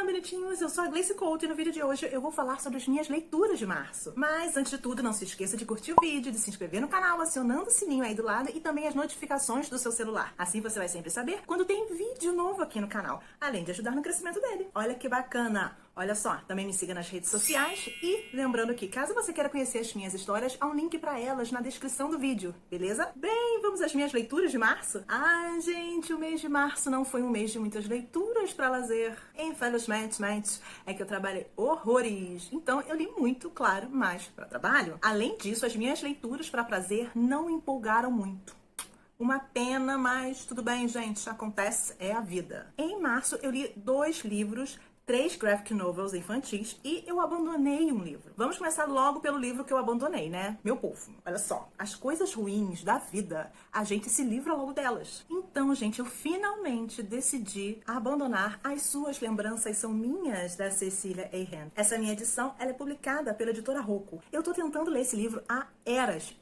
bonitinhos, eu sou a Gleice Couto e no vídeo de hoje eu vou falar sobre as minhas leituras de março. Mas antes de tudo, não se esqueça de curtir o vídeo, de se inscrever no canal, acionando o sininho aí do lado e também as notificações do seu celular. Assim você vai sempre saber quando tem vídeo novo aqui no canal, além de ajudar no crescimento dele. Olha que bacana! Olha só, também me siga nas redes sociais e lembrando que caso você queira conhecer as minhas histórias, há um link pra elas na descrição do vídeo, beleza? Bem, vamos às minhas leituras de março? Ah, gente, o mês de março não foi um mês de muitas leituras pra lazer. Infelizmente, é que eu trabalhei horrores. Então eu li muito, claro, mas pra trabalho. Além disso, as minhas leituras pra prazer não empolgaram muito. Uma pena, mas tudo bem, gente, acontece, é a vida. Em março eu li 2 livros, 3 graphic novels infantis e eu abandonei um livro. Vamos começar logo pelo livro que eu abandonei, né? Meu povo, olha só. As coisas ruins da vida, a gente se livra logo delas. Então, gente, eu finalmente decidi abandonar As Suas Lembranças São Minhas, da Cecília Ahern. Essa minha edição, ela é publicada pela editora Rocco. Eu tô tentando ler esse livro há eras.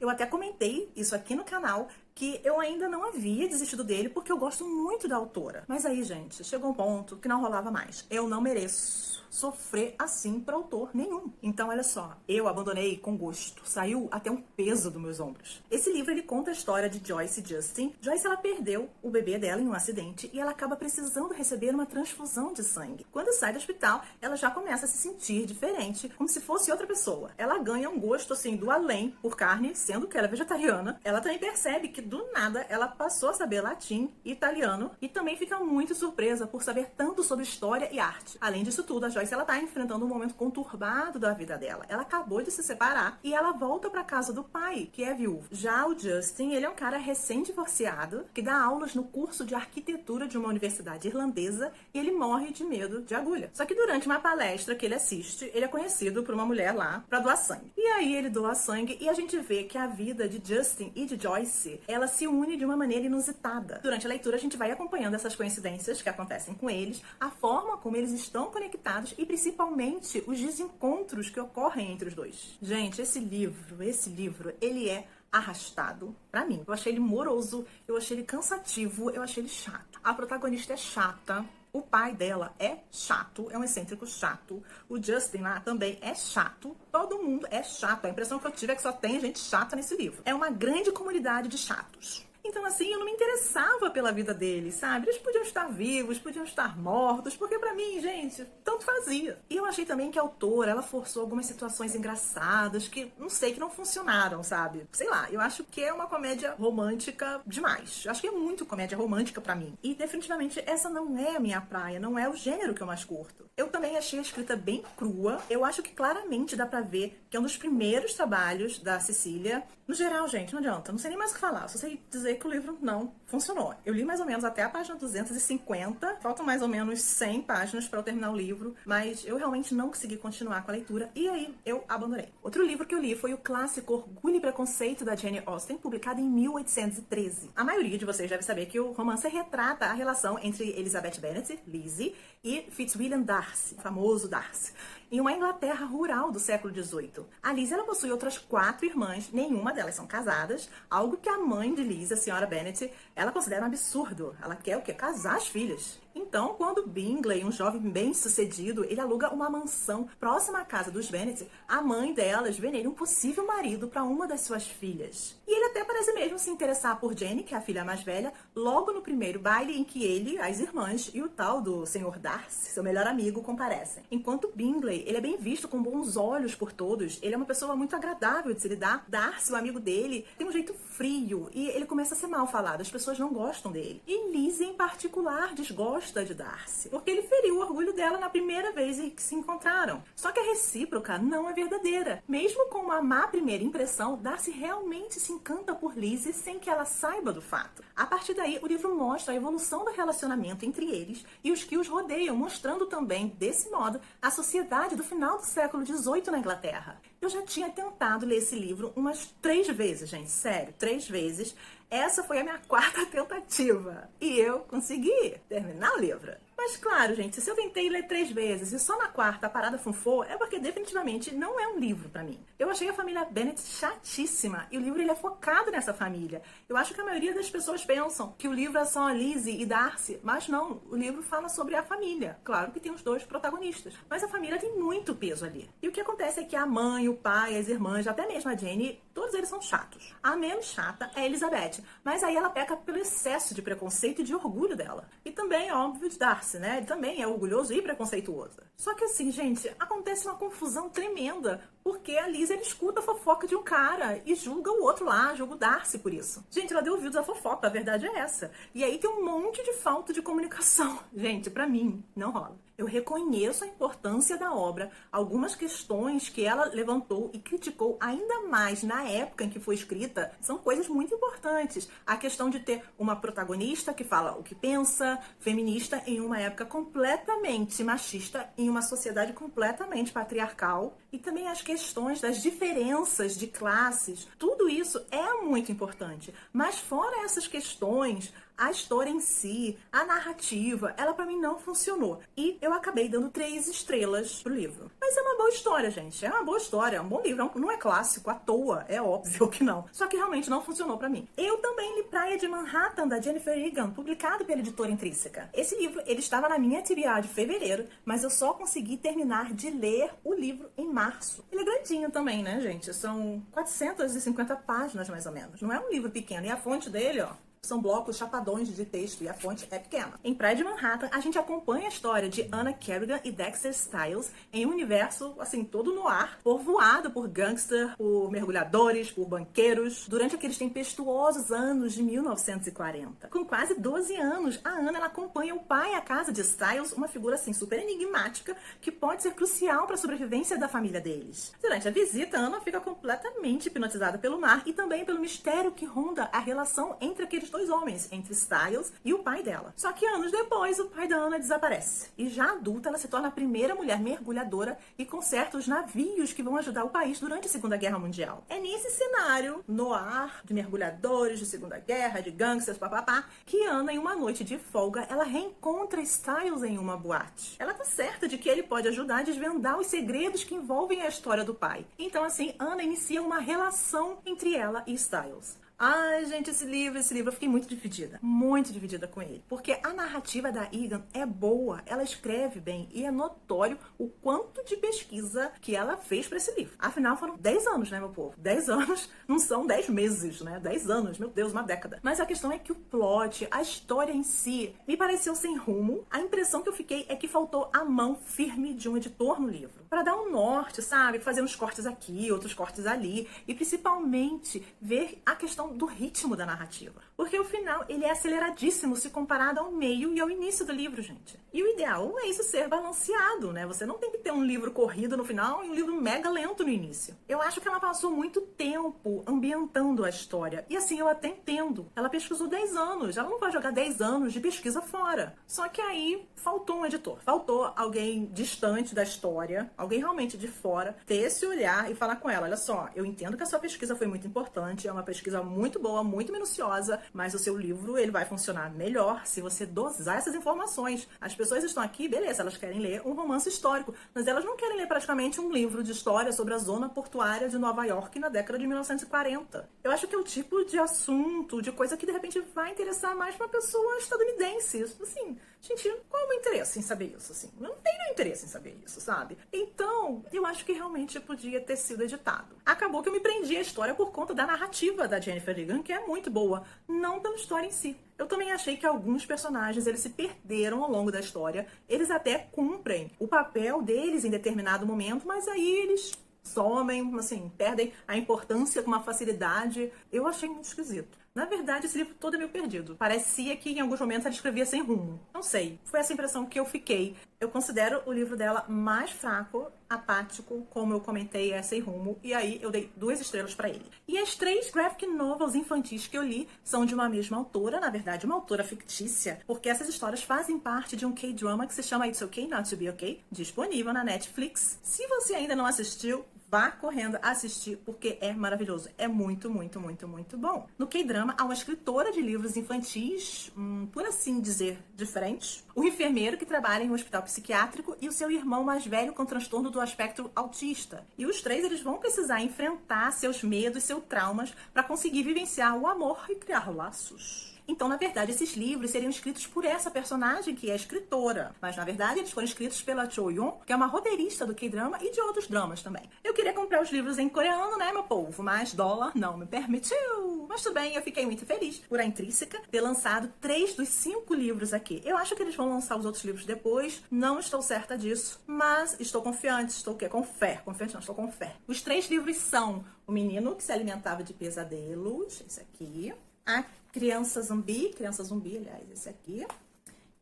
Eu até comentei isso aqui no canal, que eu ainda não havia desistido dele porque eu gosto muito da autora. Mas aí, gente, chegou um ponto que não rolava mais. Eu não mereço sofrer assim para autor nenhum. Então, olha só, eu abandonei com gosto. Saiu até um peso dos meus ombros. Esse livro, ele conta a história de Joyce e Justin. Joyce, ela perdeu o bebê dela em um acidente e ela acaba precisando receber uma transfusão de sangue. Quando sai do hospital, ela já começa a se sentir diferente, como se fosse outra pessoa. Ela ganha um gosto, assim, do além por carne, sendo que ela é vegetariana. Ela também percebe que do nada ela passou a saber latim e italiano e também fica muito surpresa por saber tanto sobre história e arte. Além disso tudo, a Joyce, ela tá enfrentando um momento conturbado da vida dela. Ela acabou de se separar e ela volta pra casa do pai, que é viúvo. Já o Justin, ele é um cara recém-divorciado que dá aulas no curso de arquitetura de uma universidade irlandesa e ele morre de medo de agulha. Só que durante uma palestra que ele assiste, ele é conhecido por uma mulher lá pra doar sangue. E aí ele doa sangue e a gente vê que a vida de Justin e de Joyce, ela se une de uma maneira inusitada. Durante a leitura a gente vai acompanhando essas coincidências que acontecem com eles, a forma como eles estão conectados e principalmente os desencontros que ocorrem entre os dois. Gente, esse livro, ele é arrastado pra mim. Eu achei ele moroso, eu achei ele cansativo, eu achei ele chato. A protagonista é chata. O pai dela é chato, é um excêntrico chato. O Justin lá também é chato. Todo mundo é chato. A impressão que eu tive é que só tem gente chata nesse livro. É uma grande comunidade de chatos. Então, assim, eu não me interessava pela vida deles, sabe? Eles podiam estar vivos, podiam estar mortos, porque pra mim, gente, tanto fazia. E eu achei também que a autora, ela forçou algumas situações engraçadas que, não sei, que não funcionaram, sabe? Sei lá, eu acho que é uma comédia romântica demais. Eu acho que é muito comédia romântica pra mim. E, definitivamente, essa não é a minha praia, não é o gênero que eu mais curto. Eu também achei a escrita bem crua. Eu acho que claramente dá pra ver que é um dos primeiros trabalhos da Cecília. No geral, gente, não adianta, não sei nem mais o que falar, só sei dizer que o livro não funcionou. Eu li mais ou menos até a página 250, faltam mais ou menos 100 páginas para eu terminar o livro, mas eu realmente não consegui continuar com a leitura e aí eu abandonei. Outro livro que eu li foi o clássico Orgulho e Preconceito, da Jane Austen, publicado em 1813. A maioria de vocês deve saber que o romance retrata a relação entre Elizabeth Bennet, Lizzie, e Fitzwilliam Darcy, o famoso Darcy, em uma Inglaterra rural do século XVIII. A Lizzie, ela possui outras 4 irmãs, nenhuma delas são casadas, algo que a mãe de Lizzie, a senhora Bennet, ela considera um absurdo. Ela quer o quê? Casar as filhas. Então, quando Bingley, um jovem bem-sucedido, ele aluga uma mansão próxima à casa dos Bennet, a mãe delas vê nele um possível marido para uma das suas filhas. E ele até parece mesmo se interessar por Jane, que é a filha mais velha, logo no primeiro baile em que ele, as irmãs e o tal do Sr. Darcy, seu melhor amigo, comparecem. Enquanto Bingley, ele é bem visto com bons olhos por todos, ele é uma pessoa muito agradável de se lidar, Darcy, o amigo dele, tem um jeito frio e ele começa a ser mal falado, as pessoas não gostam dele. E Lizzie, em particular, desgosta de Darcy, porque ele feriu o orgulho dela na primeira vez em que se encontraram. Só que a recíproca não é verdadeira. Mesmo com uma má primeira impressão, Darcy realmente se encanta por Lizzie sem que ela saiba do fato. A partir daí, o livro mostra a evolução do relacionamento entre eles e os que os rodeiam, mostrando também, desse modo, a sociedade do final do século XVIII na Inglaterra. Eu já tinha tentado ler esse livro umas 3 vezes, gente, sério, 3 vezes. Essa foi a minha 4ª tentativa e eu consegui terminar o livro. Mas claro, gente, se eu tentei ler 3 vezes e só na quarta a parada funfou, é porque definitivamente não é um livro pra mim. Eu achei a família Bennet chatíssima e o livro ele é focado nessa família. Eu acho que a maioria das pessoas pensam que o livro é só a Lizzie e Darcy, mas não, o livro fala sobre a família. Claro que tem os 2 protagonistas, mas a família tem muito peso ali. E o que acontece é que a mãe, o pai, as irmãs, até mesmo a Jane, todos eles são chatos. A menos chata é a Elizabeth, mas aí ela peca pelo excesso de preconceito e de orgulho dela. E também, óbvio, de Darcy, né? Ele também é orgulhoso e preconceituoso. Só que assim, gente, acontece uma confusão tremenda, porque a Liz, ela escuta a fofoca de um cara e julga o outro lá, julga o Darcy por isso. Gente, ela deu ouvidos à fofoca, a verdade é essa. E aí tem um monte de falta de comunicação. Gente, pra mim, não rola. Eu reconheço a importância da obra, algumas questões que ela levantou e criticou ainda mais na época em que foi escrita, são coisas muito importantes. A questão de ter uma protagonista que fala o que pensa, feminista em uma época completamente machista, em uma sociedade completamente patriarcal, e também as questões das diferenças de classes, tudo isso é muito importante. Mas fora essas questões, a história em si, a narrativa, ela pra mim não funcionou. E eu acabei dando 3 estrelas pro livro. Mas é uma boa história, gente. É uma boa história, é um bom livro. Não é clássico à toa, é óbvio que não. Só que realmente não funcionou pra mim. Eu também li Praia de Manhattan, da Jennifer Egan, publicado pela editora Intrínseca. Esse livro, ele estava na minha TBR de fevereiro, mas eu só consegui terminar de ler o livro em março. Ele é grandinho também, né, gente? São 450 páginas, mais ou menos. Não é um livro pequeno. E a fonte dele, ó, são blocos chapadões de texto e a fonte é pequena. Em Praia de Manhattan, a gente acompanha a história de Anna Kerrigan e Dexter Styles em um universo, assim, todo no ar, povoado por gangster, por mergulhadores, por banqueiros, durante aqueles tempestuosos anos de 1940. Com quase 12 anos, a Anna ela acompanha o pai à casa de Styles, uma figura, assim, super enigmática, que pode ser crucial para a sobrevivência da família deles. Durante a visita, Anna fica completamente hipnotizada pelo mar e também pelo mistério que ronda a relação entre aqueles 2 homens, entre Styles e o pai dela. Só que anos depois, o pai da Anna desaparece. E já adulta, ela se torna a primeira mulher mergulhadora e conserta os navios que vão ajudar o país durante a Segunda Guerra Mundial. É nesse cenário, no ar, de mergulhadores de Segunda Guerra, de gangsters, papapá, que Anna, em uma noite de folga, ela reencontra Styles em uma boate. Ela tá certa de que ele pode ajudar a desvendar os segredos que envolvem a história do pai. Então, assim, Anna inicia uma relação entre ela e Styles. Ai, gente, esse livro, eu fiquei muito dividida com ele. Porque a narrativa da Egan é boa, ela escreve bem e é notório o quanto de pesquisa que ela fez para esse livro. Afinal, foram 10 anos, né, meu povo? 10 anos não são 10 meses, né? 10 anos, meu Deus, uma década. Mas a questão é que o plot, a história em si, me pareceu sem rumo. A impressão que eu fiquei é que faltou a mão firme de um editor no livro. Para dar um norte, sabe? Fazer uns cortes aqui, outros cortes ali. E principalmente ver a questão do ritmo da narrativa. Porque o final, ele é aceleradíssimo se comparado ao meio e ao início do livro, gente. E o ideal é isso ser balanceado, né? Você não tem que ter um livro corrido no final e um livro mega lento no início. Eu acho que ela passou muito tempo ambientando a história. E assim, eu até entendo. Ela pesquisou 10 anos. Ela não vai jogar 10 anos de pesquisa fora. Só que aí faltou um editor. Faltou alguém distante da história, alguém realmente de fora, ter esse olhar e falar com ela, olha só, eu entendo que a sua pesquisa foi muito importante, é uma pesquisa muito boa, muito minuciosa, mas o seu livro, ele vai funcionar melhor se você dosar essas informações. As pessoas estão aqui, beleza, elas querem ler um romance histórico, mas elas não querem ler praticamente um livro de história sobre a zona portuária de Nova York na década de 1940. Eu acho que é o tipo de assunto, de coisa que de repente vai interessar mais pra uma pessoa estadunidense. Assim, gente, qual é o meu interesse em saber isso? Assim, eu não tenho nenhum interesse em saber isso, sabe? Então, eu acho que realmente podia ter sido editado. Acabou que eu me prendi à história por conta da narrativa da Jennifer Egan, que é muito boa, não pela história em si. Eu também achei que alguns personagens, eles se perderam ao longo da história, eles até cumprem o papel deles em determinado momento, mas aí eles somem, assim, perdem a importância com uma facilidade. Eu achei muito esquisito. Na verdade, esse livro todo é meio perdido. Parecia que em alguns momentos ela escrevia sem rumo. Não sei, foi essa impressão que eu fiquei. Eu considero o livro dela mais fraco, apático, como eu comentei, é sem rumo. E aí eu dei 2 estrelas pra ele. E as 3 graphic novels infantis que eu li são de uma mesma autora, na verdade uma autora fictícia, porque essas histórias fazem parte de um K-drama que se chama It's Okay Not to Be Okay, disponível na Netflix. Se você ainda não assistiu, vá correndo assistir, porque é maravilhoso. É muito, muito, muito, muito bom. No K-drama, há uma escritora de livros infantis, por assim dizer, diferentes. O enfermeiro que trabalha em um hospital psiquiátrico e o seu irmão mais velho com transtorno do espectro autista. E os três, eles vão precisar enfrentar seus medos, seus traumas, para conseguir vivenciar o amor e criar laços. Então, na verdade, esses livros seriam escritos por essa personagem que é escritora. Mas, na verdade, eles foram escritos pela Cho Yoon, que é uma roteirista do K-drama e de outros dramas também. Eu queria comprar os livros em coreano, né, meu povo? Mas dólar não me permitiu. Mas tudo bem, eu fiquei muito feliz por a Intrínseca ter lançado 3 dos 5 livros aqui. Eu acho que eles vão lançar os outros livros depois. Não estou certa disso, mas estou confiante. Estou o quê? Com fé. Confiante não, estou com fé. Os 3 livros são O Menino que se Alimentava de Pesadelos, esse aqui. A Criança Zumbi, aliás, esse aqui.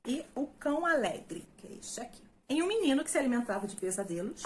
E O Cão Alegre, que é esse aqui. Em Um Menino que se Alimentava de Pesadelos,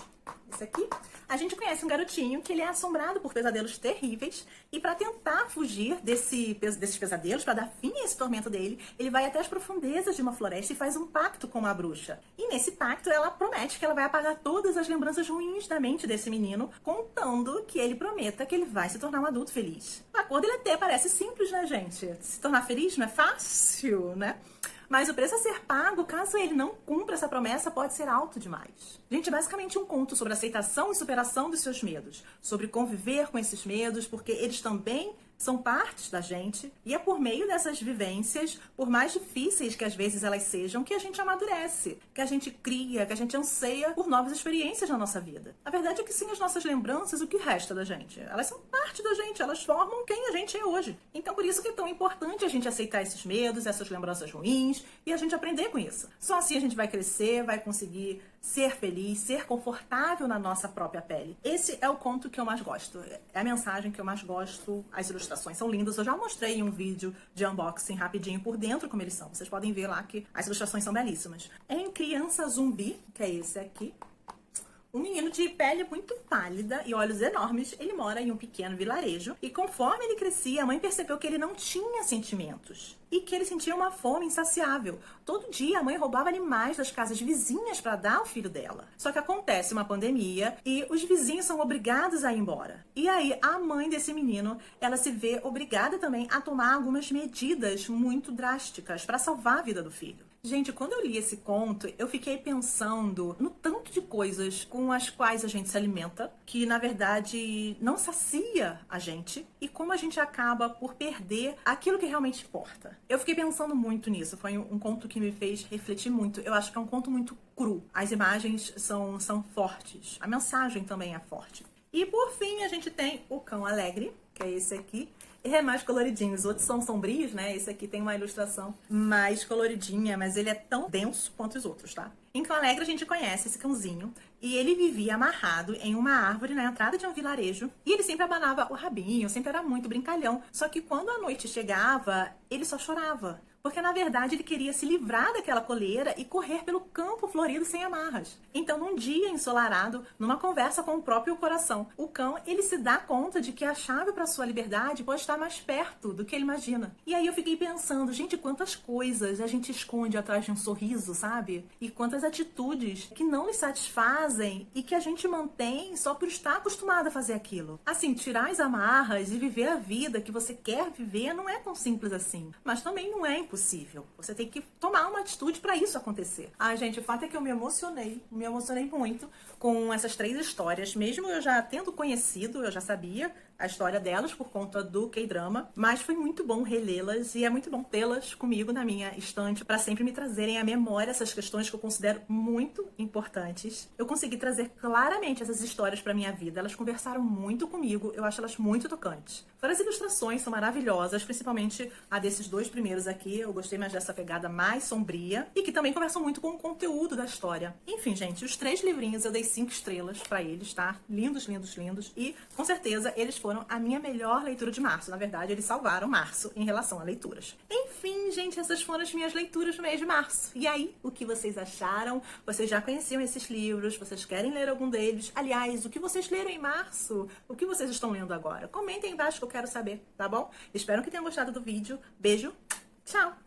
esse aqui, a gente conhece um garotinho que ele é assombrado por pesadelos terríveis e para tentar fugir desses pesadelos, para dar fim a esse tormento dele, ele vai até as profundezas de uma floresta e faz um pacto com uma bruxa. E nesse pacto ela promete que ela vai apagar todas as lembranças ruins da mente desse menino, contando que ele prometa que ele vai se tornar um adulto feliz. O acordo ele até parece simples, né, gente? Se tornar feliz não é fácil, né? Mas o preço a ser pago, caso ele não cumpra essa promessa, pode ser alto demais. Gente, é basicamente um conto sobre aceitação e superação dos seus medos, sobre conviver com esses medos, porque eles também são partes da gente, e é por meio dessas vivências, por mais difíceis que às vezes elas sejam, que a gente amadurece, que a gente cria, que a gente anseia por novas experiências na nossa vida. A verdade é que sem as nossas lembranças, o que resta da gente? Elas são parte da gente, elas formam quem a gente é hoje. Então por isso que é tão importante a gente aceitar esses medos, essas lembranças ruins, e a gente aprender com isso. Só assim a gente vai crescer, vai conseguir ser feliz, ser confortável na nossa própria pele. Esse é o conto que eu mais gosto, é a mensagem que eu mais gosto. As ilustrações são lindas, eu já mostrei em um vídeo de unboxing rapidinho por dentro como eles são. Vocês podem ver lá que as ilustrações são belíssimas. Em Criança Zumbi, que é esse aqui, um menino de pele muito pálida e olhos enormes, ele mora em um pequeno vilarejo e conforme ele crescia, a mãe percebeu que ele não tinha sentimentos e que ele sentia uma fome insaciável. Todo dia a mãe roubava animais das casas vizinhas para dar ao filho dela. Só que acontece uma pandemia e os vizinhos são obrigados a ir embora. E aí a mãe desse menino, ela se vê obrigada também a tomar algumas medidas muito drásticas para salvar a vida do filho. Gente, quando eu li esse conto, eu fiquei pensando no tanto de coisas com as quais a gente se alimenta, que na verdade não sacia a gente, e como a gente acaba por perder aquilo que realmente importa. Eu fiquei pensando muito nisso, foi um conto que me fez refletir muito. Eu acho que é um conto muito cru. As imagens são fortes, a mensagem também é forte. E por fim a gente tem O Cão Alegre, que é esse aqui. É mais coloridinho, os outros são sombrios, né? Esse aqui tem uma ilustração mais coloridinha, mas ele é tão denso quanto os outros, tá? Em Cão Alegre a gente conhece esse cãozinho e ele vivia amarrado em uma árvore na entrada de um vilarejo e ele sempre abanava o rabinho, sempre era muito brincalhão. Só que quando a noite chegava, ele só chorava. Porque, na verdade, ele queria se livrar daquela coleira e correr pelo campo florido sem amarras. Então, num dia ensolarado, numa conversa com o próprio coração, o cão, ele se dá conta de que a chave para sua liberdade pode estar mais perto do que ele imagina. E aí eu fiquei pensando, gente, quantas coisas a gente esconde atrás de um sorriso, sabe? E quantas atitudes que não nos satisfazem e que a gente mantém só por estar acostumado a fazer aquilo. Assim, tirar as amarras e viver a vida que você quer viver não é tão simples assim. Mas também não é impossível. Você tem que tomar uma atitude para isso acontecer. Ai, gente, o fato é que eu me emocionei muito com essas 3 histórias, mesmo eu já tendo conhecido, eu já sabia a história delas por conta do K-drama, mas foi muito bom relê-las e é muito bom tê-las comigo na minha estante para sempre me trazerem à memória essas questões que eu considero muito importantes. Eu consegui trazer claramente essas histórias para minha vida, elas conversaram muito comigo, eu acho elas muito tocantes. Fora as ilustrações são maravilhosas, principalmente a desses 2 primeiros aqui, eu gostei mais dessa pegada mais sombria e que também conversam muito com o conteúdo da história. Enfim, gente, os 3 livrinhos eu dei 5 estrelas para eles, tá? Lindos, lindos, lindos e com certeza eles foram a minha melhor leitura de março. Na verdade, eles salvaram março em relação a leituras. Enfim, gente, essas foram as minhas leituras no mês de março. E aí, o que vocês acharam? Vocês já conheciam esses livros? Vocês querem ler algum deles? Aliás, o que vocês leram em março? O que vocês estão lendo agora? Comentem aí embaixo que eu quero saber, tá bom? Espero que tenham gostado do vídeo. Beijo, tchau!